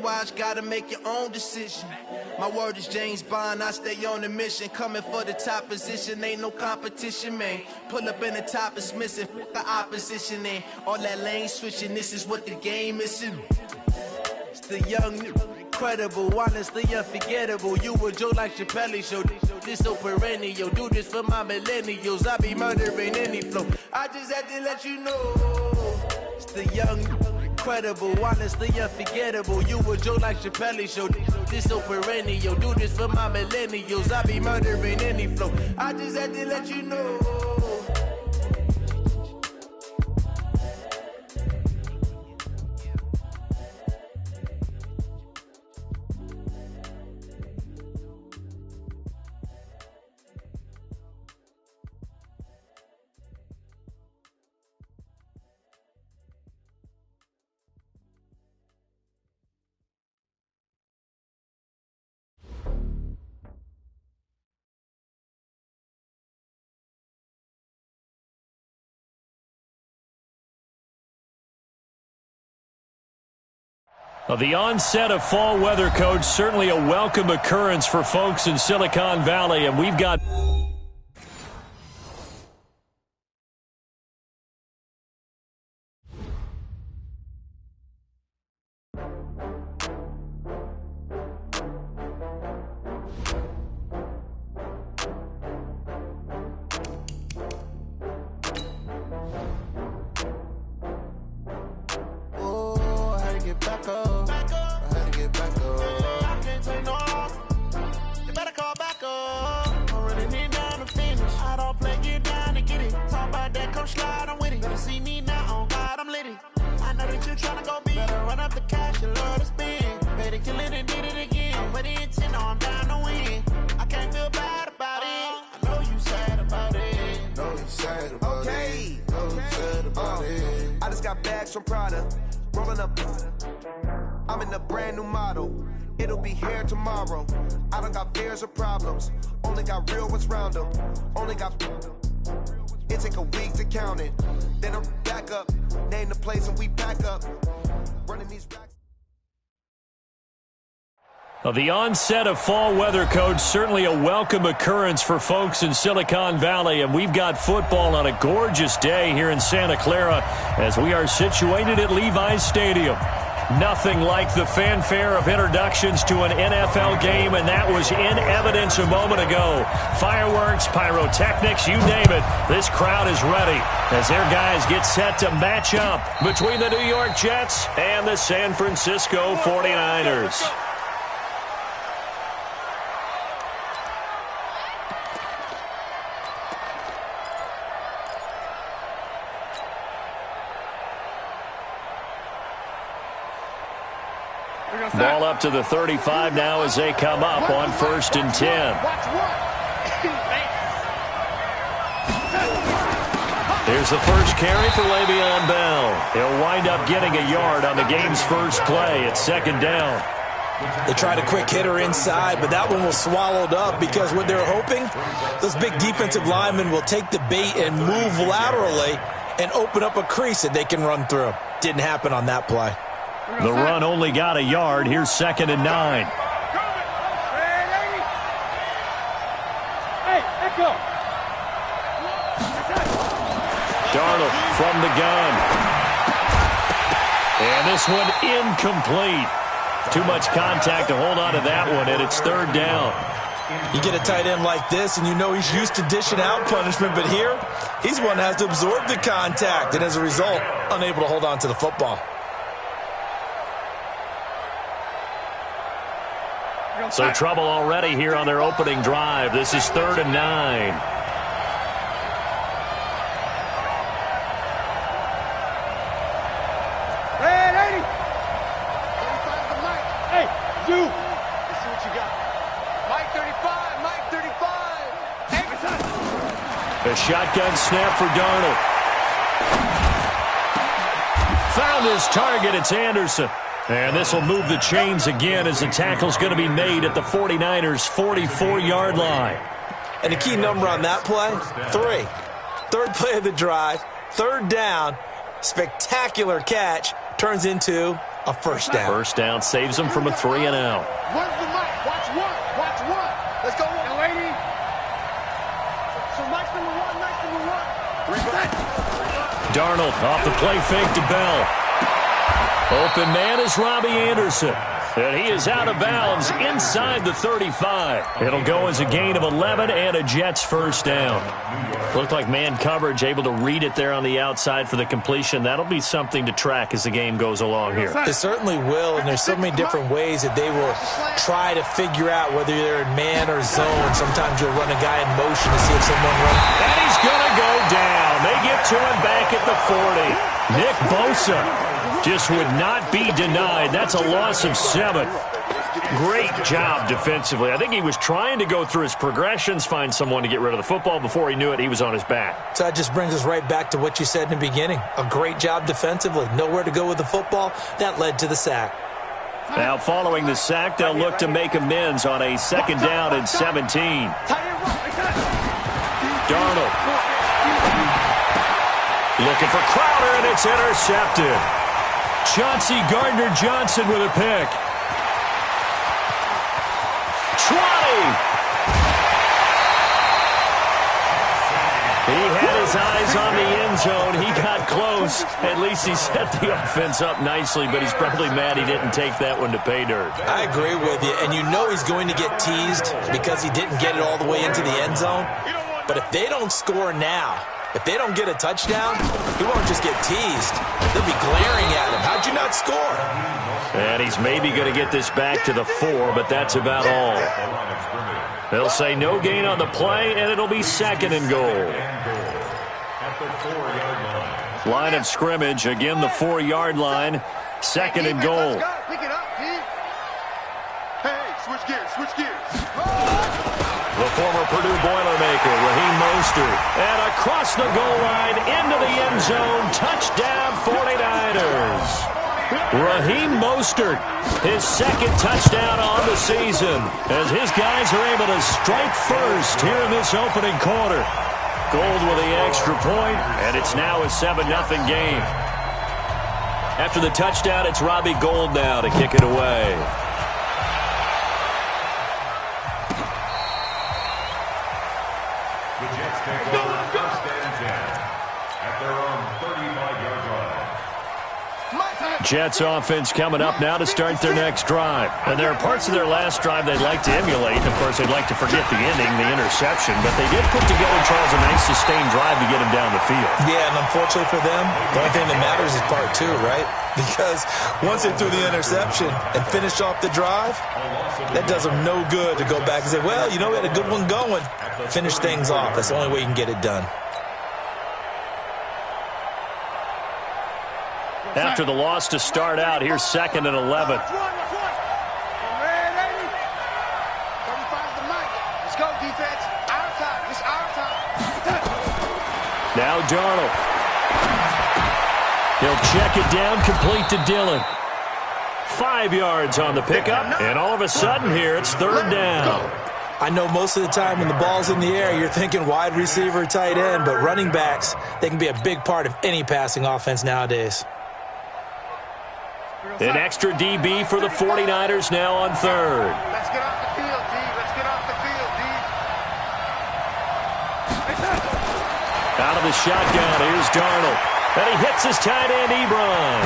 watch, gotta make your own decision. My word is James Bond, I stay on the mission. Coming for the top position, ain't no competition, man. Pull up in the top is missing, the opposition in. All that lane switching, this is what the game is in. It's the young, incredible, honestly unforgettable. You a Joe like Chappelle show, this so perennial. Do this for my millennials, I be murdering any flow. I just had to let you know. It's the young, incredible, honestly unforgettable. You a Joe like Chappelle show, this so perennial. Do this for my millennials, I be murdering any flow. I just had to let you know. The onset of fall weather, Coach, certainly a welcome occurrence for folks in Silicon Valley, and we've got... I'm in a brand new model. It'll be here tomorrow. I don't got fears or problems. Only got real ones round them. Only got... It take a week to count it. Then I'm back up. Name the place and we pack up. Running these racks. The onset of fall weather, Coach, certainly a welcome occurrence for folks in Silicon Valley, and we've got football on a gorgeous day here in Santa Clara as we are situated at Levi's Stadium. Nothing like the fanfare of introductions to an NFL game, and that was in evidence a moment ago. Fireworks, pyrotechnics, you name it. This crowd is ready as their guys get set to match up between the New York Jets and the San Francisco 49ers. Ball up to the 35 now as they come up on 1st and 10. Here's the first carry for Le'Veon Bell. He'll wind up getting a yard on the game's first play at 2nd down. They tried a quick hitter inside, but that one was swallowed up because what they're hoping, those big defensive linemen will take the bait and move laterally and open up a crease that they can run through. Didn't happen on that play. The run only got a yard. Here's 2nd and 9. Darnold from the gun. And this one incomplete. Too much contact to hold on to that one, and it's 3rd down. You get a tight end like this, and you know he's used to dishing out punishment, but here, he's one that has to absorb the contact, and as a result, unable to hold on to the football. So trouble already here on their opening drive. This is 3rd and 9. Hey, you. Let's see what you got. Mike 35, Mike 35. A shotgun snap for Darnold. Found his target. It's Anderson. And this will move the chains again as the tackle's going to be made at the 49ers' 44-yard line. And the key number on that play, 3. 3rd play of the drive, 3rd down, spectacular catch, turns into a first down. First down saves them from a 3 and out. Where's the mic? Watch one. Watch one. Let's go, young lady. So Mike's number one. Darnold off the play fake to Bell. Open man is Robbie Anderson. And he is out of bounds inside the 35. It'll go as a gain of 11 and a Jets first down. Looked like man coverage, able to read it there on the outside for the completion. That'll be something to track as the game goes along here. It certainly will, and there's so many different ways that they will try to figure out whether they're in man or zone. Sometimes you'll run a guy in motion to see if someone runs. And he's going to go down. They get to him back at the 40. Nick Bosa just would not be denied. That's a loss of 7. Great job defensively. I think he was trying to go through his progressions, find someone to get rid of the football. Before he knew it, he was on his back. So that just brings us right back to what you said in the beginning. A great job defensively. Nowhere to go with the football. That led to the sack. Now, following the sack, they'll look to make amends on a 2nd down and 17. Darnold. Looking for Crowder, and it's intercepted. Chauncey Gardner-Johnson with a pick. Trotty. He had his eyes on the end zone. He got close. At least he set the offense up nicely, but he's probably mad he didn't take that one to pay dirt. I agree with you, and you know he's going to get teased because he didn't get it all the way into the end zone. But if they don't score now, if they don't get a touchdown, he won't just get teased. They'll be glaring at him. How'd you not score? And he's maybe going to get this back to the 4, but that's about all. They'll say no gain on the play, and it'll be 2nd and goal. Line of scrimmage, again the 4-yard line, 2nd and goal. Pick it up, kid. Hey, switch gears, switch gears. The former Purdue Boilermaker, Raheem Mostert. And across the goal line, into the end zone, touchdown 49ers. Raheem Mostert, his 2nd touchdown on the season, as his guys are able to strike first here in this opening quarter. Gold with the extra point, and it's now a 7-0 game. After the touchdown, it's Robbie Gould now to kick it away. The Jets take over 1st and 10 at their own 35-yard line. Jets offense coming up now to start their next drive. And there are parts of their last drive they'd like to emulate. Of course, they'd like to forget the ending, the interception. But they did put together, Charles, a nice sustained drive to get them down the field. Yeah, and unfortunately for them, the only thing that matters is part 2, right? Because once they threw the interception and finished off the drive, that does them no good to go back and say, well, you know, we had a good one going. Finish things off. That's the only way you can get it done. After the loss to start out, here's 2nd and 11. Let's go, defense. Our time. It's our time. Now Darnold. He'll check it down, complete to Dillon. 5 yards on the pickup, and all of a sudden here, it's 3rd down. I know most of the time when the ball's in the air, you're thinking wide receiver, tight end, but running backs, they can be a big part of any passing offense nowadays. An extra DB for the 49ers now on 3rd. Let's get off the field, D. Let's get off the field, D. Out of the shotgun, here's Darnold. And he hits his tight end, Ebron.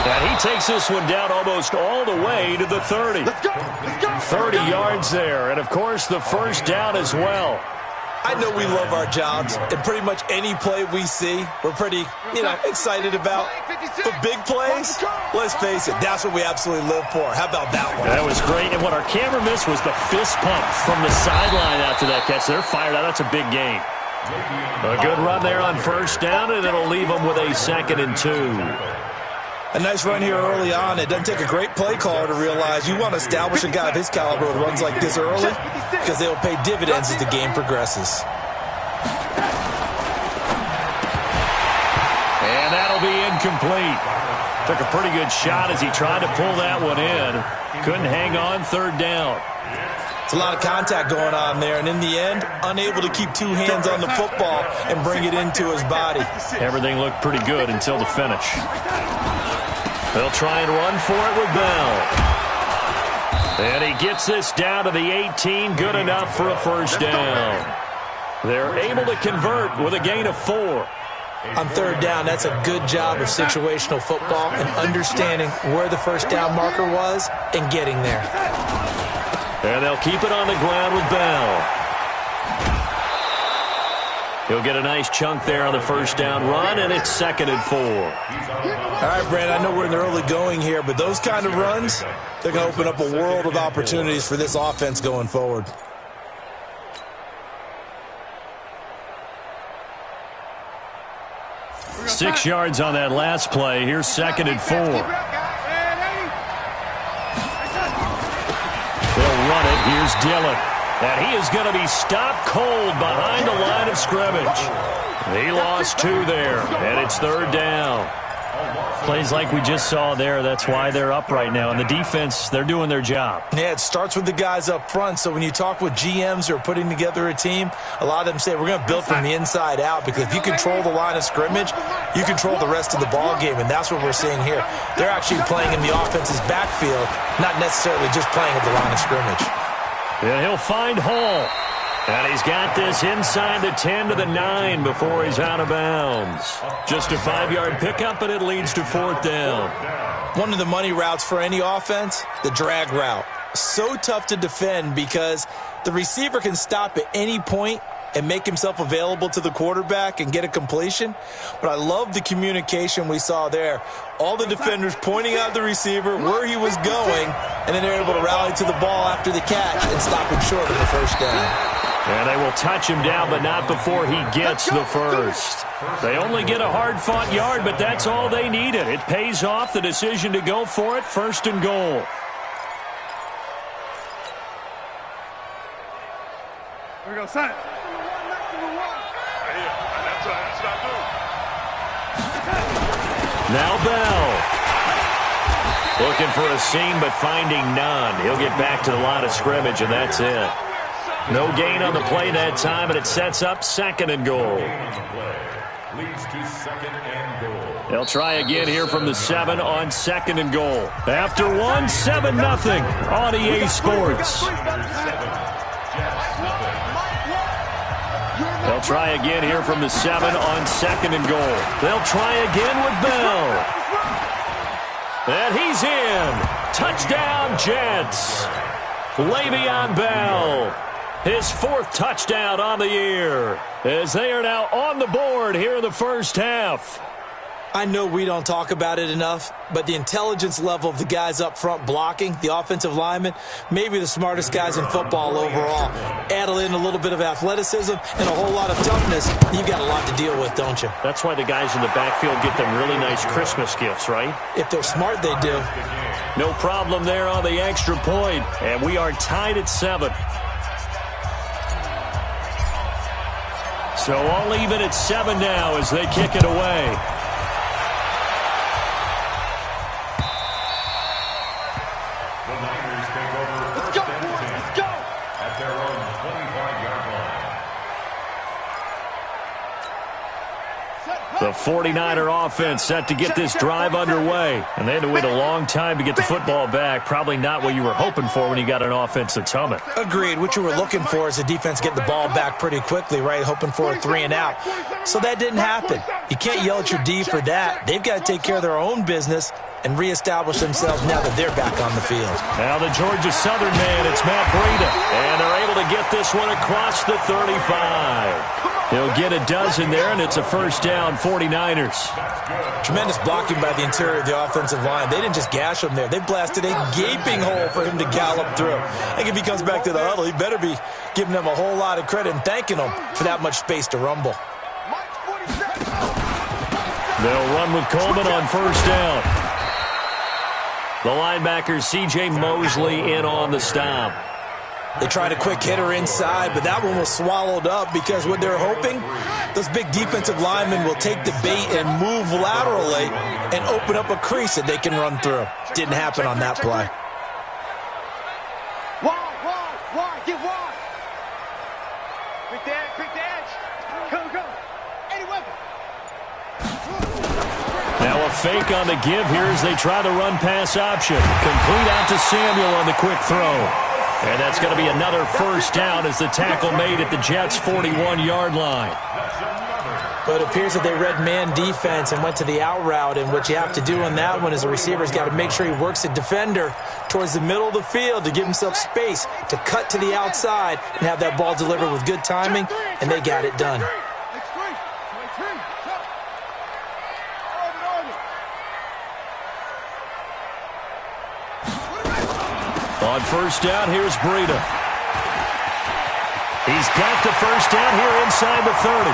And he takes this one down almost all the way to the 30. Let's go. Let's go. 30 yards there, and of course the first down as well. I know we love our jobs, and pretty much any play we see, we're pretty, excited about. But big plays, let's face it, that's what we absolutely live for. How about that one? That was great, and what our camera missed was the fist pump from the sideline after that catch. They're fired out. That's a big gain. A good run there on first down, and it'll leave them with a 2nd and 2. A nice run here early on. It doesn't take a great play caller to realize you want to establish a guy of his caliber who runs like this early because they'll pay dividends as the game progresses. And that'll be incomplete. Took a pretty good shot as he tried to pull that one in. Couldn't hang on, 3rd down. It's a lot of contact going on there, and in the end, unable to keep 2 hands on the football and bring it into his body. Everything looked pretty good until the finish. They'll try and run for it with Bell. And he gets this down to the 18, good enough for a first down. They're able to convert with a gain of 4. On third down, that's a good job of situational football and understanding where the first down marker was and getting there. And they'll keep it on the ground with Bell. He'll get a nice chunk there on the first down run, and it's 2nd and 4. All right, Brad, I know we're in the early going here, but those kind of runs, they're going to open up a world of opportunities for this offense going forward. Six yards on that last play. Here's 2nd and 4. They'll run it. Here's Dillon. And he is going to be stopped cold behind the line of scrimmage. He lost 2 there, and it's 3rd down. Plays like we just saw there, that's why they're up right now. And the defense, they're doing their job. Yeah, it starts with the guys up front. So when you talk with GMs who are putting together a team, a lot of them say we're going to build from the inside out, because if you control the line of scrimmage, you control the rest of the ball game, and that's what we're seeing here. They're actually playing in the offense's backfield, not necessarily just playing at the line of scrimmage. And he'll find Hall. And he's got this inside the 10 to the 9 before he's out of bounds. Just a 5-yard pickup, and it leads to 4th down. One of the money routes for any offense, the drag route. So tough to defend because the receiver can stop at any point and make himself available to the quarterback and get a completion. But I love the communication we saw there. All the defenders pointing out the receiver, where he was going, and then they're able to rally to the ball after the catch and stop him short of the first down. And they will touch him down, but not before he gets the first. They only get a hard-fought yard, but that's all they needed. It pays off, the decision to go for it, 1st and goal. Here we go, son. Now Bell. Looking for a seam, but finding none. He'll get back to the line of scrimmage, and that's it. No gain on the play that time, and it sets up 2nd and goal. Leads to 2nd and goal. They'll try again here from the 7 on 2nd and goal. After 1, 7-0 on EA Sports. They'll try again here from the 7 on 2nd and goal. They'll try again with Bell. And he's in. Touchdown, Jets. Le'Veon Bell. His 4th touchdown on the year, as they are now on the board here in the first half. I know we don't talk about it enough, but the intelligence level of the guys up front blocking, the offensive linemen, maybe the smartest guys in football overall. Add in a little bit of athleticism and a whole lot of toughness, you've got a lot to deal with, don't you? That's why the guys in the backfield get them really nice Christmas gifts, right? If they're smart, they do. No problem there on the extra point, and we are tied at 7. So all even at 7 now as they kick it away. The Niners take over first and 10 at their own 25-yard line. The 49er offense set to get this drive underway. And they had to wait a long time to get the football back. Probably not what you were hoping for when you got an offense that's humming. Agreed. What you were looking for is the defense getting the ball back pretty quickly, right? Hoping for a 3 and out. So that didn't happen. You can't yell at your D for that. They've got to take care of their own business and reestablish themselves now that they're back on the field. Now the Georgia Southern man, it's Matt Breida. And they're able to get this one across the 35. He'll get a dozen there, and it's a first down, 49ers. Tremendous blocking by the interior of the offensive line. They didn't just gash him there. They blasted a gaping hole for him to gallop through. I think if he comes back to the huddle, he better be giving them a whole lot of credit and thanking them for that much space to rumble. They'll run with Coleman on first down. The linebacker, C.J. Mosley, in on the stop. They tried a quick hitter inside, but that one was swallowed up because what they're hoping, those big defensive linemen will take the bait and move laterally and open up a crease that they can run through. Didn't happen on that play. Wide, get wide. Quick the edge. Go. Any weapon. Now a fake on the give here as they try the run-pass option. Complete out to Samuel on the quick throw. And that's going to be another first down as the tackle made at the Jets' 41-yard line. But it appears that they read man defense and went to the out route, and what you have to do on that one is the receiver's got to make sure he works the defender towards the middle of the field to give himself space to cut to the outside and have that ball delivered with good timing, and they got it done. On first down, here's Breida. He's got the first down here inside the 30.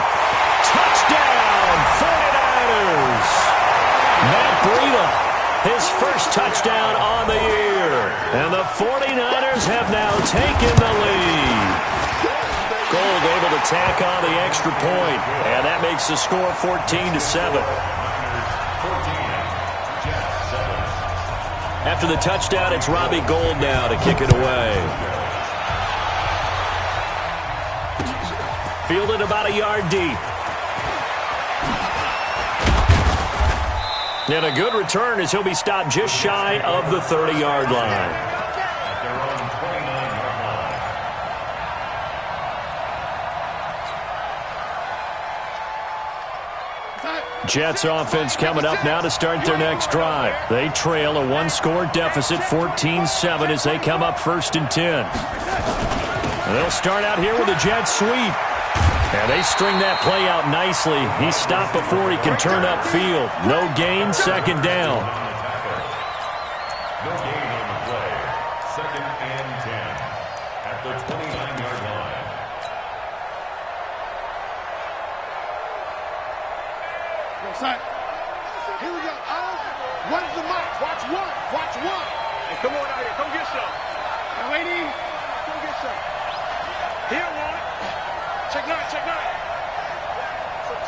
Touchdown, 49ers! Matt Breida, his first touchdown on the year. And the 49ers have now taken the lead. Gold able to tack on the extra point, and that makes the score 14-7. After the touchdown, it's Robbie Gould now to kick it away. Fielded about a yard deep. And a good return as he'll be stopped just shy of the 30-yard line. Jets offense coming up now to start their next drive. They trail a one-score deficit, 14-7, as they come up 1st and 10. They'll start out here with a jet sweep. And they string that play out nicely. He's stopped before he can turn upfield. No gain, second down. No gain on the play. 2nd and 10 at the 29-yard line. Here we go. What is the mic? Watch one. Watch one. Hey, come on out here. Come get some. Now, lady, come get some. Here, one. Check 9. Check 9.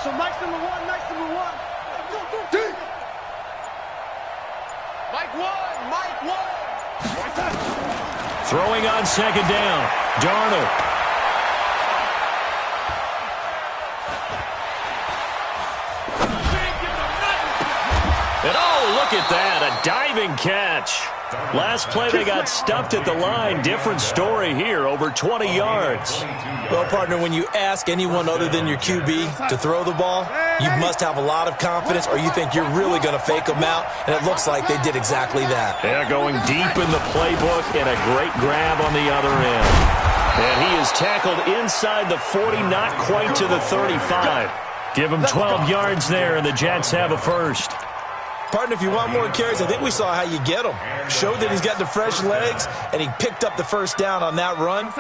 So Mike's number 1. Mike's number 1. Go. Mike 1. Mike 1. Throwing on second down. Darnold. And oh, look at that, a diving catch. Last play they got stuffed at the line. Different story here, over 20 yards. Well, partner, when you ask anyone other than your QB to throw the ball, you must have a lot of confidence or you think you're really going to fake them out, and it looks like they did exactly that. They're going deep in the playbook and a great grab on the other end. And he is tackled inside the 40, not quite to the 35. Give him 12 yards there, and the Jets have a first. Partner, if you want more carries, I think we saw how you get them. Showed that he's got the fresh legs, and he picked up the first down on that run.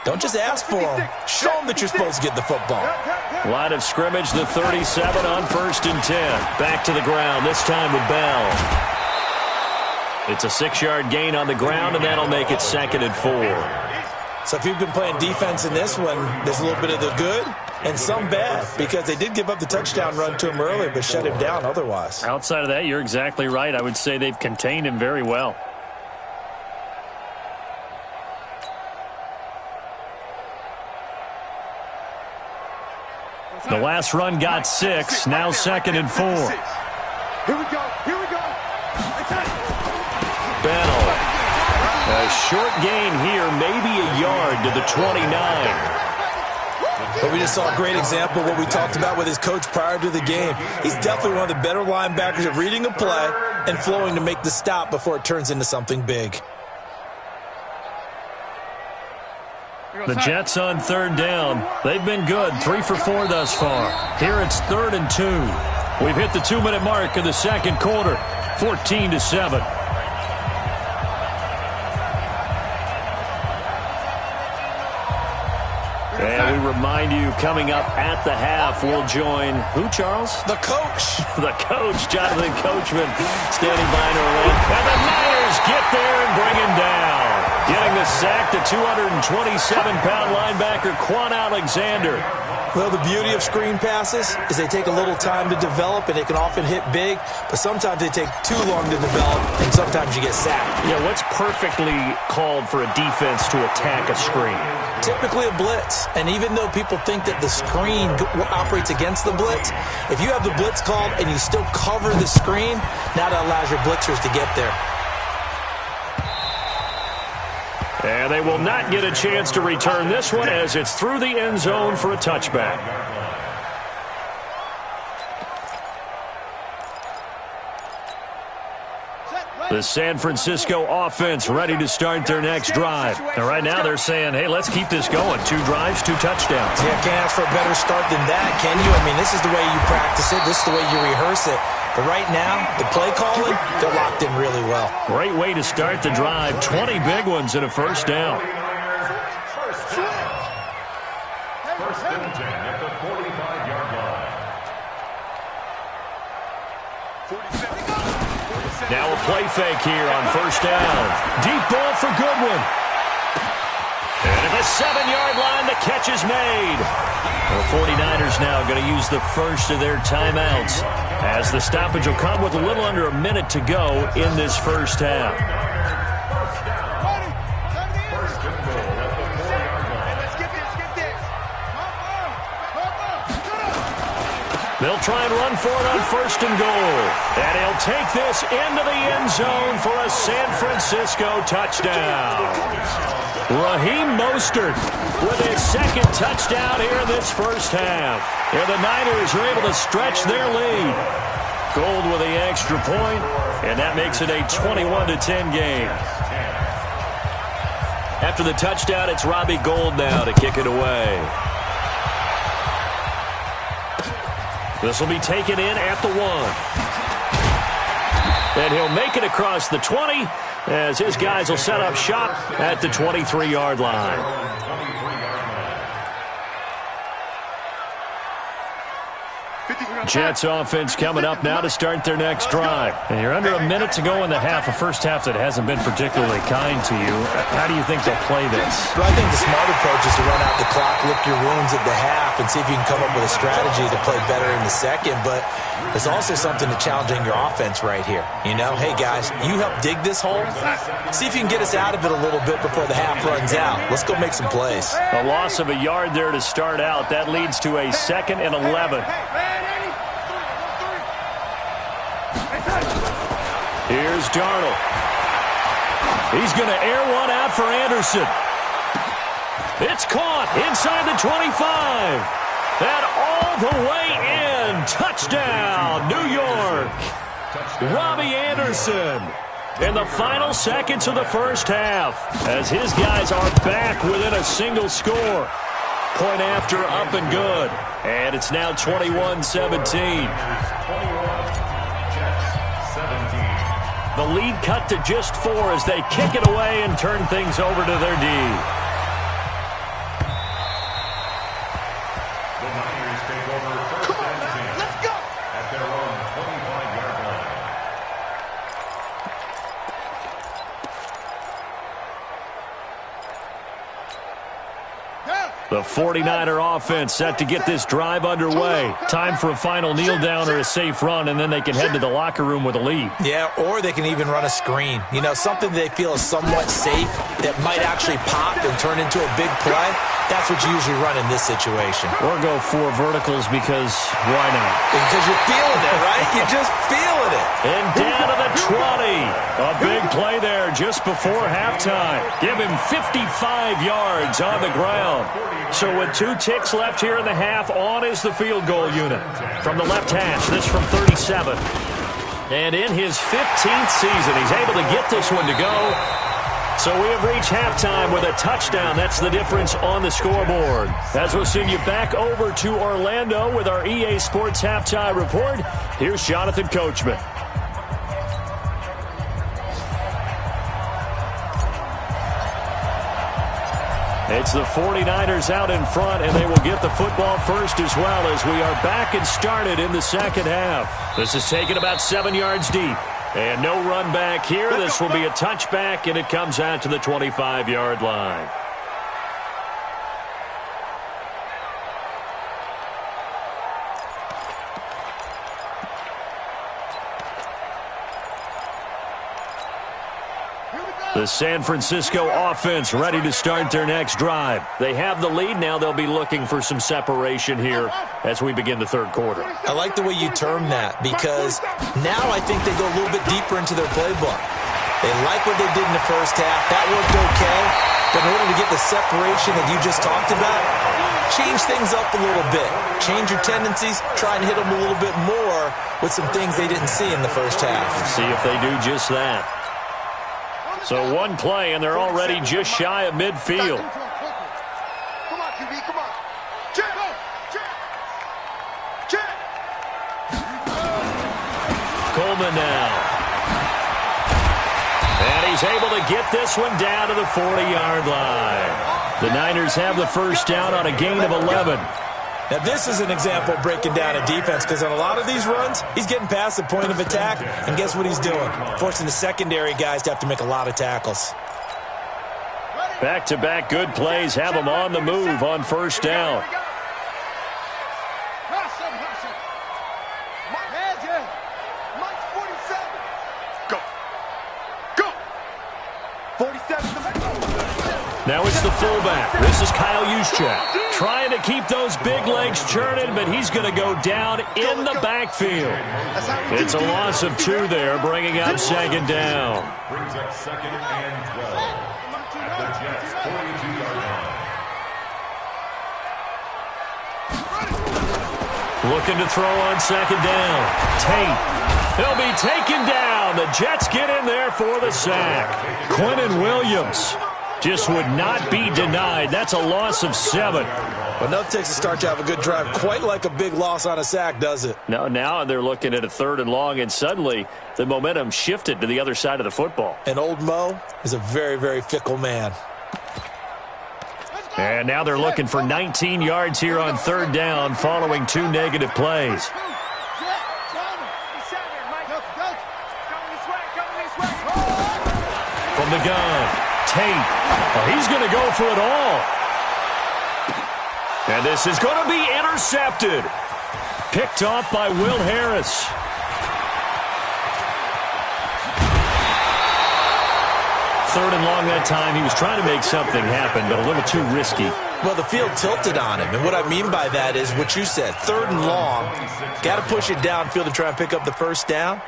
Don't just ask for them. Show them that you're supposed to get the football. Line of scrimmage, the 37 on 1st and 10. Back to the ground, this time with Bell. It's a 6-yard gain on the ground, and that'll make it 2nd and 4. So if you've been playing defense in this one, there's a little bit of the good and some bad, because they did give up the touchdown run to him earlier but shut him down otherwise. Outside of that, you're exactly right. I would say they've contained him very well. The last run got 6, now 2nd and 4. Here we go. Here we go. Bell. A short gain here, maybe a yard to the 29. But we just saw a great example of what we talked about with his coach prior to the game. He's definitely one of the better linebackers at reading a play and flowing to make the stop before it turns into something big. The Jets on 3rd down. They've been good, 3 for 4 thus far. Here it's 3rd and 2. We've hit the 2-minute mark of the 2nd quarter, 14-7. And we remind you, coming up at the half, we'll join who, Charles? The coach. The coach, Jonathan Coachman, standing by to relay. And the Niners get there and bring him down. Getting the the sack, the 227-pound linebacker, Quan Alexander. Well, the beauty of screen passes is they take a little time to develop, and they can often hit big, but sometimes they take too long to develop, and sometimes you get sacked. Yeah, what's perfectly called for a defense to attack a screen? Typically a blitz, and even though people think that the screen operates against the blitz, if you have the blitz called and you still cover the screen, now that allows your blitzers to get there. And they will not get a chance to return this one as it's through the end zone for a touchback. The San Francisco offense ready to start their next drive. And right now they're saying, hey, let's keep this going. 2 drives, 2 touchdowns. Yeah, can't ask for a better start than that, can you? I mean, this is the way you practice it. This is the way you rehearse it. But right now, the play calling, they're locked in really well. Great way to start the drive. 20 big ones and a first down. First and 10 at the 45-yard line. Now a play fake here on first down. Deep ball for Goodwin. And at the 7-yard line, the catch is made. The 49ers now going to use the first of their timeouts as the stoppage will come with a little under a minute to go in this first half. First and goal at the 4-yard line. Let's get this. They'll try and run for it on first and goal. And he'll take this into the end zone for a San Francisco touchdown. Raheem Mostert with his second touchdown here in this first half. And the Niners are able to stretch their lead. Gold with the extra point, and that makes it a 21-10 game. After the touchdown, it's Robbie Gould now to kick it away. This will be taken in at the 1. And he'll make it across the 20 as his guys will set up shop at the 23-yard line. Jets offense coming up now to start their next drive. And you're under a minute to go in the half, a first half that hasn't been particularly kind to you. How do you think they'll play this? Well, I think the smart approach is to run out the clock, lick your wounds at the half, and see if you can come up with a strategy to play better in the second. But there's also something to challenging your offense right here. You know, hey, guys, you help dig this hole. See if you can get us out of it a little bit before the half runs out. Let's go make some plays. A loss of a yard there to start out. That leads to a 2nd and 11. Here's Darnold. He's going to air one out for Anderson. It's caught inside the 25. And all the way in. Touchdown, New York. Robbie Anderson in the final seconds of the first half as his guys are back within a single score. Point after up and good. And it's now 21-17. The lead cut to just 4 as they kick it away and turn things over to their D. The Niners take over first and 10. Let's go. At their own 25-yard line. The 49er offense set to get this drive underway. Time for a final kneel down or a safe run, and then they can head to the locker room with a lead. Yeah, or they can even run a screen. You know, something they feel is somewhat safe that might actually pop and turn into a big play. That's what you usually run in this situation. Or go 4 verticals because why not? Because you're feeling it, right? You're just feeling it. And down to the 20. A big play there just before halftime. Give him 55 yards on the ground. So with 2 ticks left here in the half, on is the field goal unit. From the left hash, this from 37. And in his 15th season, he's able to get this one to go. So we have reached halftime with a touchdown. That's the difference on the scoreboard. As we'll send you back over to Orlando with our EA Sports Halftime Report, here's Jonathan Coachman. It's the 49ers out in front, and they will get the football first as well as we are back and started in the second half. This is taken about 7 yards deep. And no run back here. This will be a touchback, and it comes out to the 25-yard line. The San Francisco offense ready to start their next drive. They have the lead. Now they'll be looking for some separation here as we begin the third quarter. I like the way you term that, because now I think they go a little bit deeper into their playbook. They like what they did in the first half. That worked okay. But in order to get the separation that you just talked about, change things up a little bit. Change your tendencies. Try and hit them a little bit more with some things they didn't see in the first half. See if they do just that. So one play, and they're already just shy of midfield. Come on, QB, come on. Check. Coleman now. And he's able to get this one down to the 40-yard line. The Niners have the first down on a gain of 11. Now, this is an example of breaking down a defense, because on a lot of these runs, he's getting past the point of attack, and guess what he's doing? Forcing the secondary guys to have to make a lot of tackles. Back-to-back good plays have them on the move on first down. Go. 47. Now it's the fullback. This is Kyle Juszczyk, trying to keep those big legs churning, but he's going to go down in the backfield. It's a loss of 2 there, bringing up second down. Brings up second and 12 at the Jets' 42-yard line. Looking to throw on second down. Tate. He'll be taken down. The Jets get in there for the sack. Quinnen Williams just would not be denied. That's a loss of 7. But nothing takes a start to have a good drive quite like a big loss on a sack, does it? No, now they're looking at a 3rd and long, and suddenly the momentum shifted to the other side of the football. And old Mo is a very, very fickle man. And now they're looking for 19 yards here on 3rd down following 2 negative plays. From the gun, Tate. Oh, he's going to go for it all. And this is going to be intercepted. Picked off by Will Harris. Third and long that time. He was trying to make something happen, but a little too risky. Well, the field tilted on him, and what I mean by that is what you said. 3rd and long, got to push it downfield to try and pick up the first down.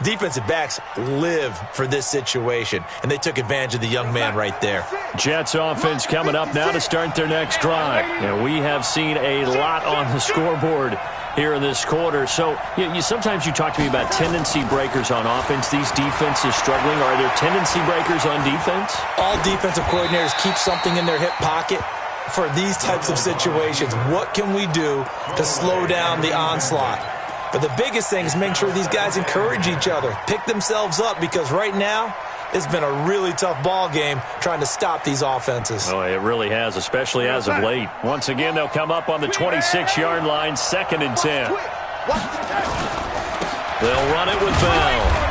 Defensive backs live for this situation, and they took advantage of the young man right there. Jets offense coming up now to start their next drive. And we have seen a lot on the scoreboard here in this quarter. So sometimes you talk to me about tendency breakers on offense. These defenses struggling. Are there tendency breakers on defense? All defensive coordinators keep something in their hip pocket for these types of situations. What can we do to slow down the onslaught? But the biggest thing is make sure these guys encourage each other, pick themselves up, because right now it's been a really tough ball game trying to stop these offenses. Oh, it really has, especially as of late. Once again, they'll come up on the 26-yard line, 2nd and 10. They'll run it with Bell.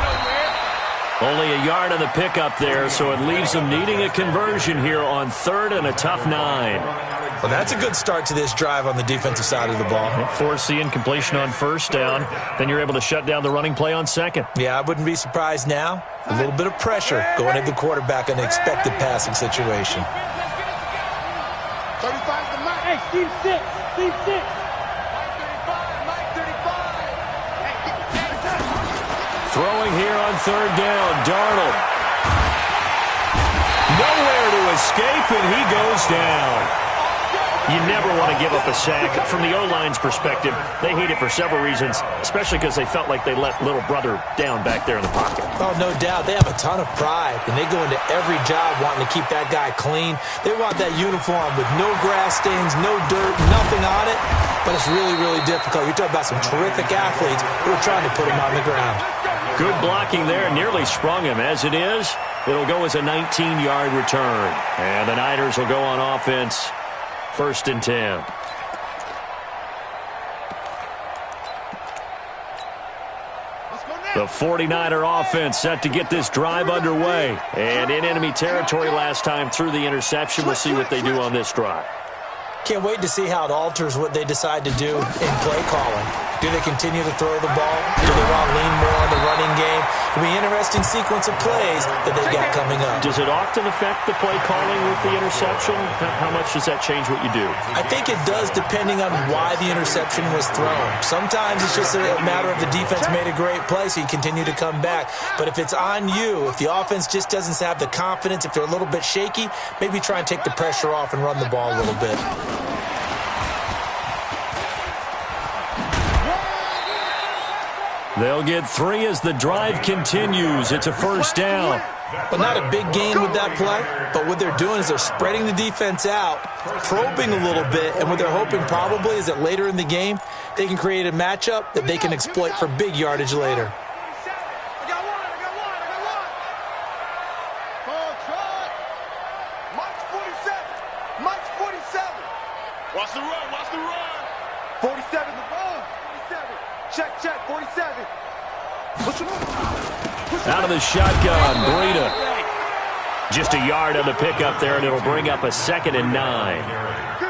Only a yard on the pickup there, so it leaves them needing a conversion here on 3rd and a tough 9. Well, that's a good start to this drive on the defensive side of the ball. Force the incompletion on 1st down. Then you're able to shut down the running play on 2nd. Yeah, I wouldn't be surprised now. A little bit of pressure going at the quarterback in an expected passing situation. 35 to Mike. Hey, Steve 6. Steve 6. Mike 35. Throwing here on 3rd down. Darnold. Nowhere to escape, and he goes down. You never want to give up a sack. From the O-line's perspective, they hate it for several reasons, especially because they felt like they let little brother down back there in the pocket. Oh, no doubt. They have a ton of pride, and they go into every job wanting to keep that guy clean. They want that uniform with no grass stains, no dirt, nothing on it, but it's really, really difficult. You're talking about some terrific athletes who are trying to put him on the ground. Good blocking there, nearly sprung him. As it is, it'll go as a 19-yard return, and the Niners will go on offense. 1st and 10. Let's go now. The 49er offense set to get this drive underway. And in enemy territory last time through the interception. We'll see what they do on this drive. Can't wait to see how it alters what they decide to do in play calling. Do they continue to throw the ball? Do they want to lean more on the running game? It'll be an interesting sequence of plays that they've got coming up. Does it often affect the play calling with the interception? How much does that change what you do? I think it does, depending on why the interception was thrown. Sometimes it's just a matter of the defense made a great play, so you continue to come back. But if it's on you, if the offense just doesn't have the confidence, if they're a little bit shaky, maybe try and take the pressure off and run the ball a little bit. They'll get 3 as the drive continues. It's a first down. But not a big gain with that play. But what they're doing is they're spreading the defense out, probing a little bit, and what they're hoping probably is that later in the game, they can create a matchup that they can exploit for big yardage later. Watch the run, watch the run. 47 the ball. 47. Check, 47. Out of the shotgun, Breida. Just a yard on the pickup there, and it'll bring up a 2nd and 9.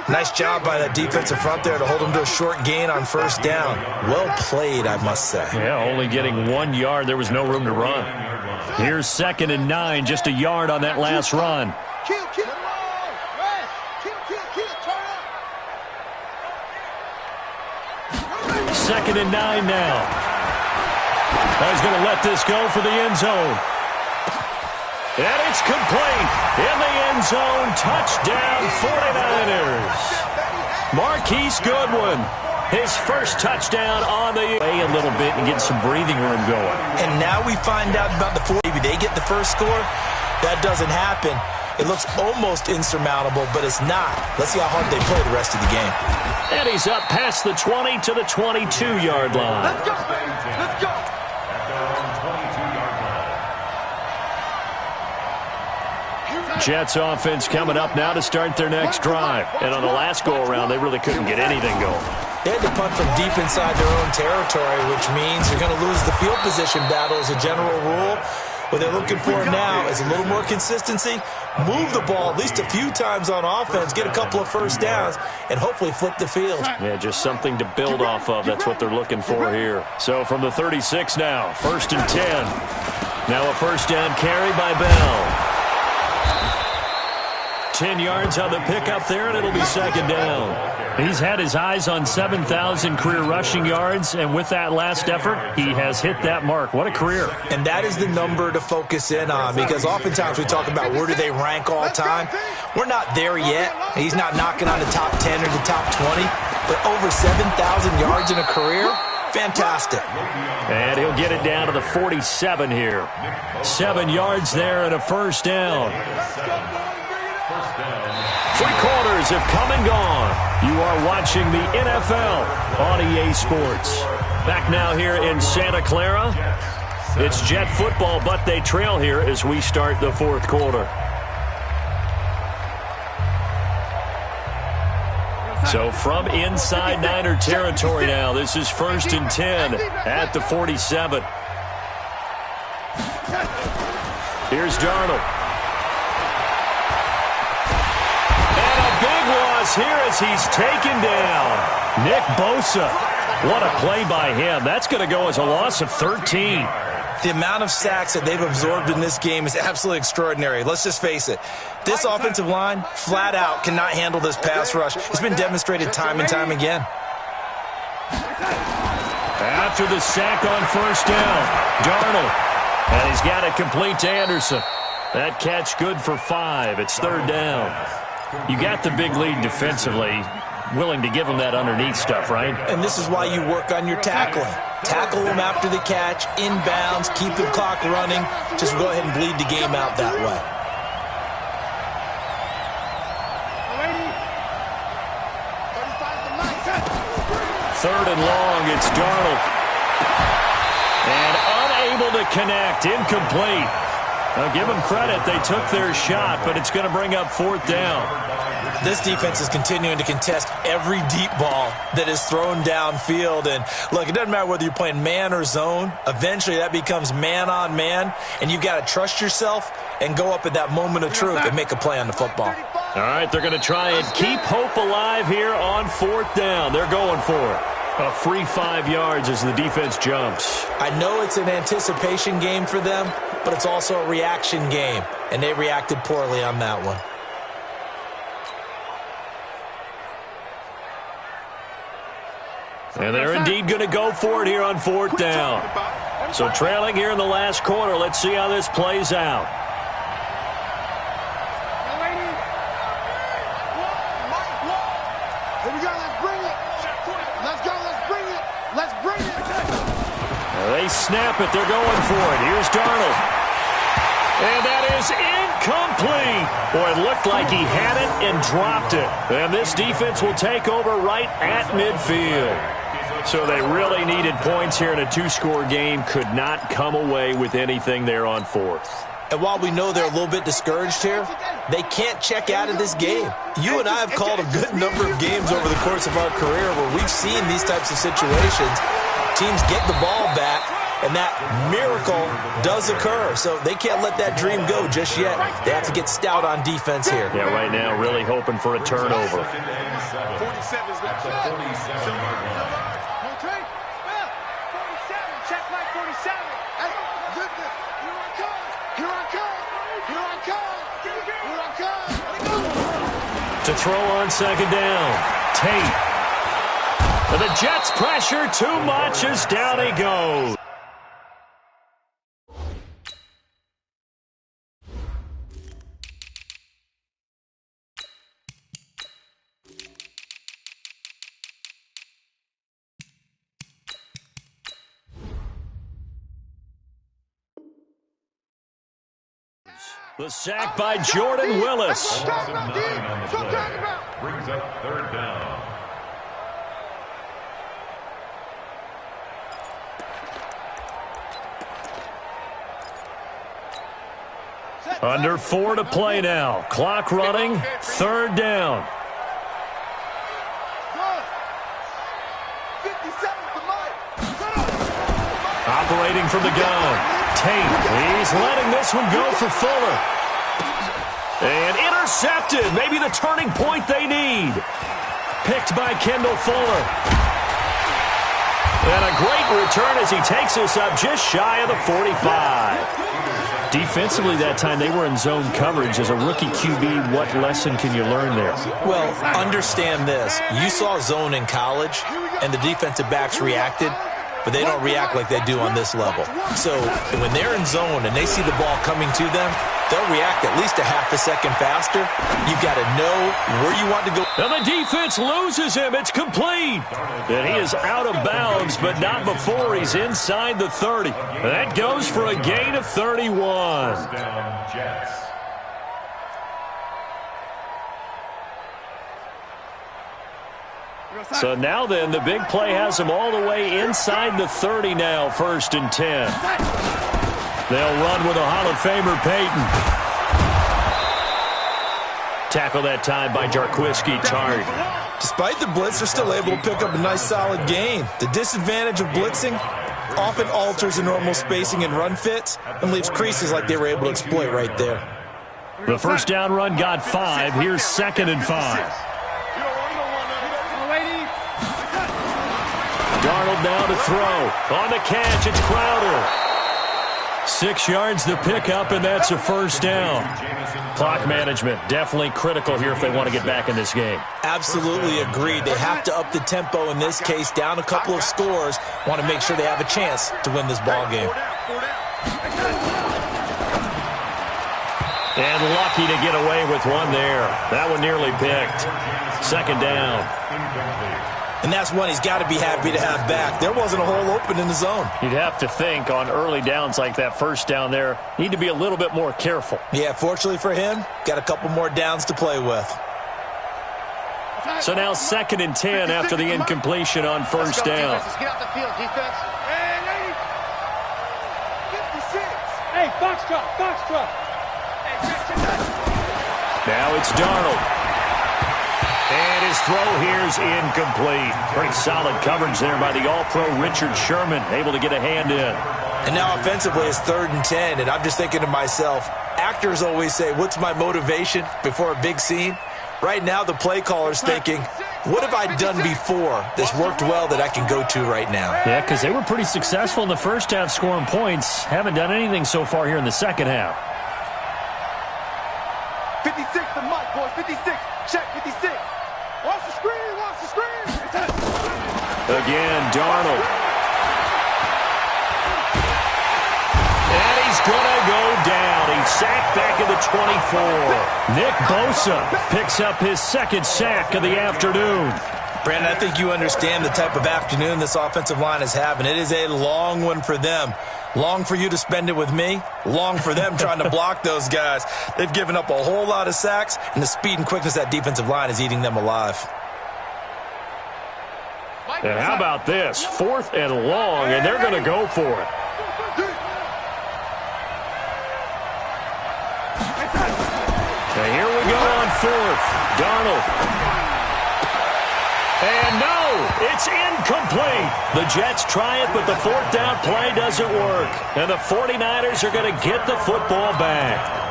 Nice job by that defensive front there to hold them to a short gain on first down. Well played, I must say. Yeah, only getting 1 yard. There was no room to run. Here's 2nd and 9, just a yard on that last run. Kill. 2nd and 9 now. I was going to let this go for the end zone. And it's complete. In the end zone, touchdown 49ers. Marquise Goodwin, his first touchdown on the way a little bit and get some breathing room going. And now we find out about the 40. Maybe they get the first score. That doesn't happen. It looks almost insurmountable, but it's not. Let's see how hard they play the rest of the game. And he's up past the 20 to the 22-yard line. Let's go, baby. Let's go. Jets offense coming up now to start their next drive. And on the last go-around, they really couldn't get anything going. They had to punt from deep inside their own territory, which means you're going to lose the field position battle as a general rule. What they're looking for now is a little more consistency, move the ball at least a few times on offense, get a couple of first downs, and hopefully flip the field. Yeah, just something to build off of. That's what they're looking for here. So from the 36 now, 1st and 10. Now a first down carry by Bell. 10 yards on the pickup there, and it'll be 2nd down. He's had his eyes on 7,000 career rushing yards, and with that last effort, he has hit that mark. What a career. And that is the number to focus in on, because oftentimes we talk about where do they rank all time. We're not there yet. He's not knocking on the top 10 or the top 20, but over 7,000 yards in a career, fantastic. And he'll get it down to the 47 here. 7 yards there and a first down. 3 quarters have come and gone. You are watching the NFL on EA Sports. Back now here in Santa Clara. It's Jet football, but they trail here as we start the 4th quarter. So from inside Niner territory now, this is 1st and 10 at the 47. Here's Darnold. Here as he's taken down. Nick Bosa. What a play by him. That's going to go as a loss of 13. The amount of sacks that they've absorbed in this game is absolutely extraordinary. Let's just face it. This offensive line, flat out, cannot handle this pass rush. It's been demonstrated time and time again. After the sack on first down, Darnold. And he's got it complete to Anderson. That catch good for 5. It's 3rd down. You got the big lead defensively, willing to give them that underneath stuff, right? And this is why you work on your tackling. Tackle them after the catch, inbounds, keep the clock running. Just go ahead and bleed the game out that way. Third and long, it's Darnold. And unable to connect, incomplete. I'll give them credit. They took their shot, but it's going to bring up 4th down. This defense is continuing to contest every deep ball that is thrown downfield. And, look, it doesn't matter whether you're playing man or zone. Eventually, that becomes man-on-man, and you've got to trust yourself and go up at that moment of truth and make a play on the football. All right, they're going to try and keep hope alive here on 4th down. They're going for it. A free 5 yards as the defense jumps. I know it's an anticipation game for them, but it's also a reaction game, and they reacted poorly on that one. And they're indeed going to go for it here on 4th down. So trailing here in the last quarter. Let's see how this plays out. Here we go. Let's bring it. Let's go. Let's bring it. Let's bring it. They snap it. They're going for it. Here's Darnold. And that is incomplete. Boy, it looked like he had it and dropped it. And this defense will take over right at midfield. So they really needed points here in a 2-score game. Could not come away with anything there on 4th. And while we know they're a little bit discouraged here, they can't check out of this game. You and I have called a good number of games over the course of our career where we've seen these types of situations. Teams get the ball back, and that miracle does occur. So they can't let that dream go just yet. They have to get stout on defense here. Yeah, right now really hoping for a turnover. 47. To throw on 2nd down. Tate. And the Jets pressure too much as down he goes. The sack by Jordan Willis. Brings up 3rd down. Under 4 to play now. Clock running. 3rd down. Operating from the gun. Tate. He's letting this one go for Fuller. And intercepted. Maybe the turning point they need. Picked by Kendall Fuller. And a great return as he takes us up just shy of the 45. Defensively that time, they were in zone coverage. As a rookie QB, what lesson can you learn there? Well, understand this. You saw zone in college, and the defensive backs reacted, but they don't react like they do on this level. So when they're in zone and they see the ball coming to them, they'll react at least a half a second faster. You've got to know where you want to go. And the defense loses him. It's complete. And he is out of bounds, but not before he's inside the 30. That goes for a gain of 31. Down Jets. So now then, the big play has him all the way inside the 30 now, 1st and 10. They'll run with a Hall of Famer, Peyton. Tackle that time by Jarquiski Tart. Despite the blitz, they're still able to pick up a nice solid gain. The disadvantage of blitzing often alters the normal spacing and run fits and leaves creases like they were able to exploit right there. The 1st down run got 5. Here's 2nd and 5. Darnold now to throw. On the catch, it's Crowder. 6 yards the pickup, and that's a 1st down. Clock management, definitely critical here if they want to get back in this game. Absolutely agreed. They have to up the tempo in this case, down a couple of scores. Want to make sure they have a chance to win this ball game. And lucky to get away with one there. That one nearly picked. 2nd down. And that's one he's got to be happy to have back. There wasn't a hole open in the zone. You'd have to think on early downs like that 1st down there, need to be a little bit more careful. Yeah, fortunately for him, got a couple more downs to play with. So now 2nd and 10 after the incompletion on 1st down. Let's get out the field, defense. Hey, 56. Hey, Foxtrot. Now it's Darnold. And his throw here's incomplete. Pretty solid coverage there by the All-Pro Richard Sherman, able to get a hand in. And now offensively it's 3rd and 10, and I'm just thinking to myself, actors always say, what's my motivation before a big scene? Right now the play caller's thinking, what have I done before that's worked well that I can go to right now? Yeah, because they were pretty successful in the first half scoring points. Haven't done anything so far here in the second half. 56, the mic, boys. 56. Check, 56. Watch the screen. Again, Darnold. And he's going to go down. He's sacked back at the 24. Nick Bosa picks up his 2nd sack of the afternoon. Brandon, I think you understand the type of afternoon this offensive line is having. It is a long one for them. Long for you to spend it with me. Long for them trying to block those guys. They've given up a whole lot of sacks, and the speed and quickness of that defensive line is eating them alive. And how about this? 4th and long, and they're going to go for it. And here we go on 4th. Darnold. And no, it's incomplete. The Jets try it, but the 4th down play doesn't work. And the 49ers are going to get the football back.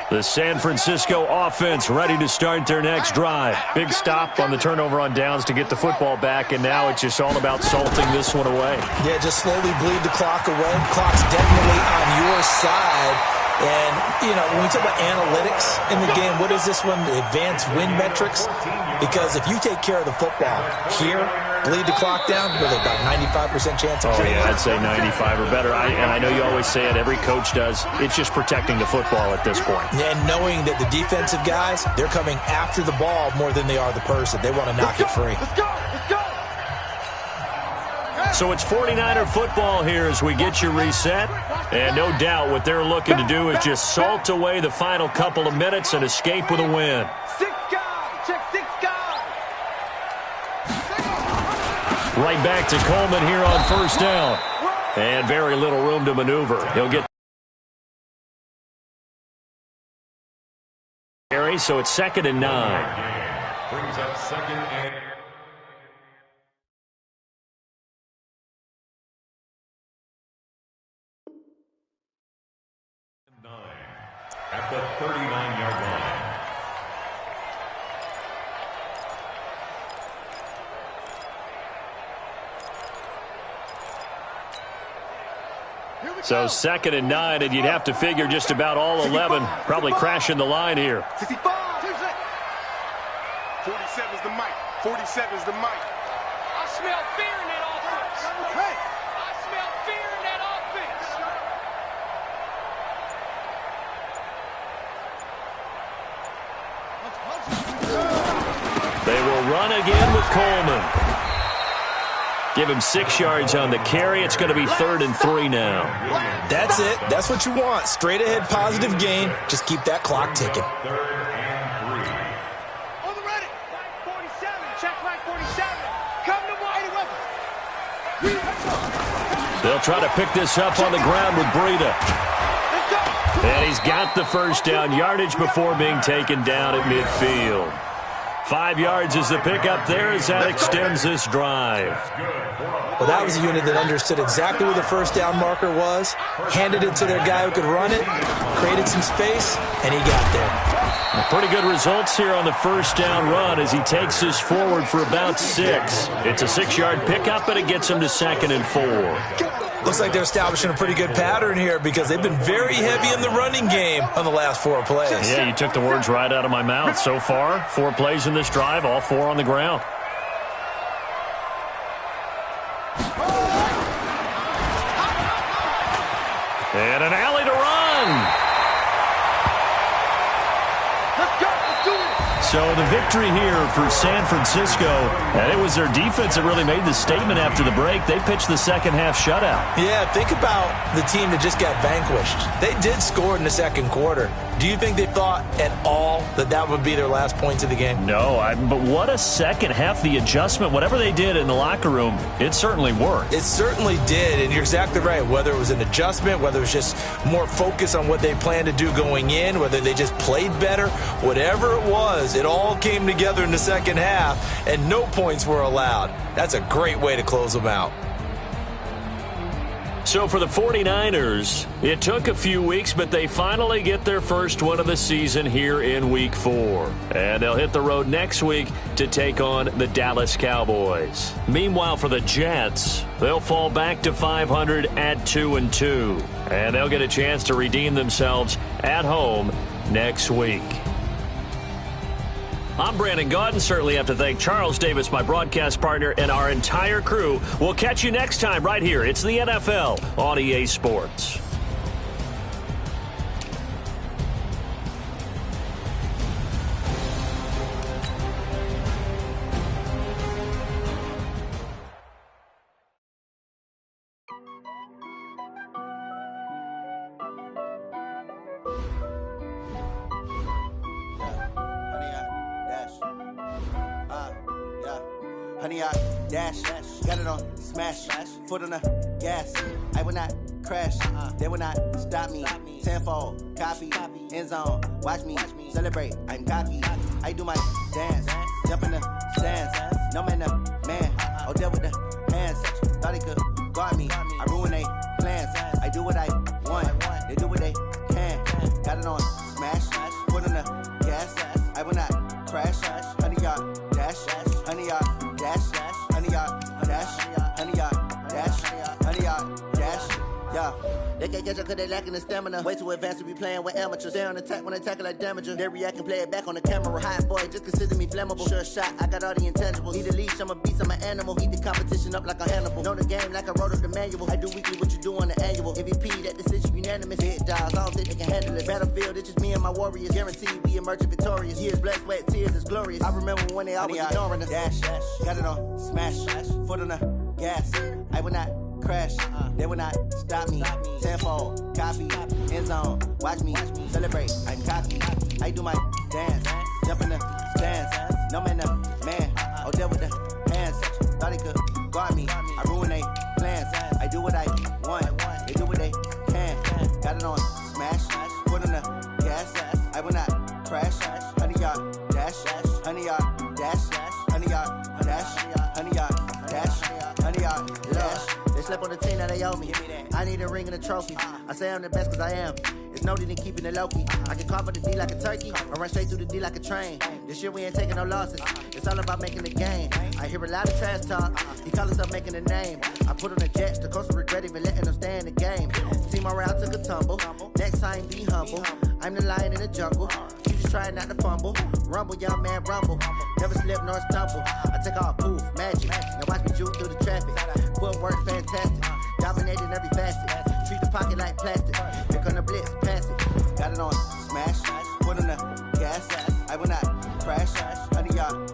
The San Francisco offense ready to start their next drive. Big stop on the turnover on downs to get the football back, and now it's just all about salting this one away. Yeah, just slowly bleed the clock away. Clock's definitely on your side. And, you know, when we talk about analytics in the game, what is this one? The advanced win metrics? Because if you take care of the football here, bleed the clock down, with about 95% chance of yeah, I'd say 95 or better. And I know you always say it, every coach does. It's just protecting the football at this point. And knowing that the defensive guys, they're coming after the ball more than they are the person. They want to knock it free. Let's go. So it's 49er football here as we get you reset. And no doubt what they're looking to do is just salt away the final couple of minutes and escape with a win. 6 guys. Check 6 guys. Right back to Coleman here on 1st down. And very little room to maneuver. He'll get carry, so it's 2nd and 9. Brings up 2nd and 9 at the 39-yard line. So 2nd and 9, and you'd have to figure just about all 11 probably crashing the line here. 65. 47's the mic. 47's the mic. I smell fear in that offense. I smell fear in that offense. They will run again with Coleman. Give him 6 yards on the carry. It's going to be 3rd and 3 now. That's it. That's what you want. Straight ahead, positive gain. Just keep that clock ticking. 3rd and 3. On the ready. 47. Check right 47. Come to wide weapon. They'll try to pick this up on the ground with Breida. And he's got the 1st down yardage before being taken down at midfield. 5 yards is the pickup there as that extends this drive. Well, that was a unit that understood exactly where the 1st down marker was, handed it to their guy who could run it, created some space, and he got there. Pretty good results here on the 1st down run as he takes this forward for about 6. It's a 6-yard pickup, and it gets him to 2nd and 4. Looks like they're establishing a pretty good pattern here because they've been very heavy in the running game on the last 4 plays. Yeah, you took the words right out of my mouth. So far, 4 plays in this drive, all 4 on the ground. And an alley to run. So the victory here for San Francisco, and it was their defense that really made the statement after the break. They pitched the second half shutout. Yeah, think about the team that just got vanquished. They did score in the second quarter, Do you think they thought at all that that would be their last points of the game? No, but what a second half. The adjustment, whatever they did in the locker room, it certainly worked. It certainly did, and you're exactly right. Whether it was an adjustment, whether it was just more focus on what they planned to do going in, whether they just played better, whatever it was, it all came together in the second half, and no points were allowed. That's a great way to close them out. So for the 49ers, it took a few weeks, but they finally get their first win of the season here in Week 4. And they'll hit the road next week to take on the Dallas Cowboys. Meanwhile, for the Jets, they'll fall back to 500 at 2-2. And they'll get a chance to redeem themselves at home next week. I'm Brandon Gaudin. Certainly have to thank Charles Davis, my broadcast partner, and our entire crew. We'll catch you next time right here. It's the NFL on EA Sports. Honey, I dash, got it on smash, foot on the gas. I will not crash, they will not stop me. Tenfold, copy, end zone, watch me celebrate. I'm cocky, I do my dance, jump in the stands. No man, oh, deal with the hands. Thought he could guard me, I ruin they plans. I do what I want, they do what they can. Got it on smash, foot on the gas. I will not crash, honey, y'all dash, honey, y'all dash, honey, y'all dash, honey, y'all dash, honey, y'all dash, yeah. They can't catch up cause they lacking the stamina. Way too advanced to be playing with amateurs. Stay on attack when I tackle like damager. They react and play it back on the camera. Hot boy, just consider me flammable. Sure shot, I got all the intangibles. Need a leash, I'm a beast, I'm an animal. Eat the competition up like a Hannibal. Know the game like I wrote up the manual. I do weekly what you do on the annual. MVP, that decision unanimous. Hit dials, I don't think they can handle it. Battlefield, it's just me and my warriors. Guaranteed we emerging victorious. Years, blood, sweat, tears, it's glorious. I remember when they always ignoring us. Dash, got it on smash, foot on the gas. I will not crash, they will not stop me. Tenfold, copy, end zone, watch me celebrate. I'm cocky, I do my dance, jump in the stands. No man, oh, deal with the hands. Thought he could guard me, I ruin they plans. I do what I want, they do what they can. Got it on smash, foot on the gas. I will not crash, honey, y'all dash, honey, y'all dash, honey, y'all dash, honey, y'all dash, honey, y'all dash. They slept on the team that they owe me. I need a ring and a trophy. I say I'm the best cause I am. It's no need in keeping it low-key. I can carve up the D like a turkey or run straight through the D like a train. This year we ain't taking no losses. It's all about making the game. I hear a lot of trash talk. He call himself making a name. I put on the Jets. The coach will regret even letting them stay in the game. Team morale took a tumble. Next time be humble. I'm the lion in the jungle. You just trying not to fumble. Rumble, young man, rumble. Never slip nor stumble. I take off, poof, magic. Now watch me juke through the traffic. Footwork fantastic. Dominating every facet. Treat the pocket like plastic. Here come the blitz, pass it. Got it on smash. Foot on the gas. I will not crash. Honey, y'all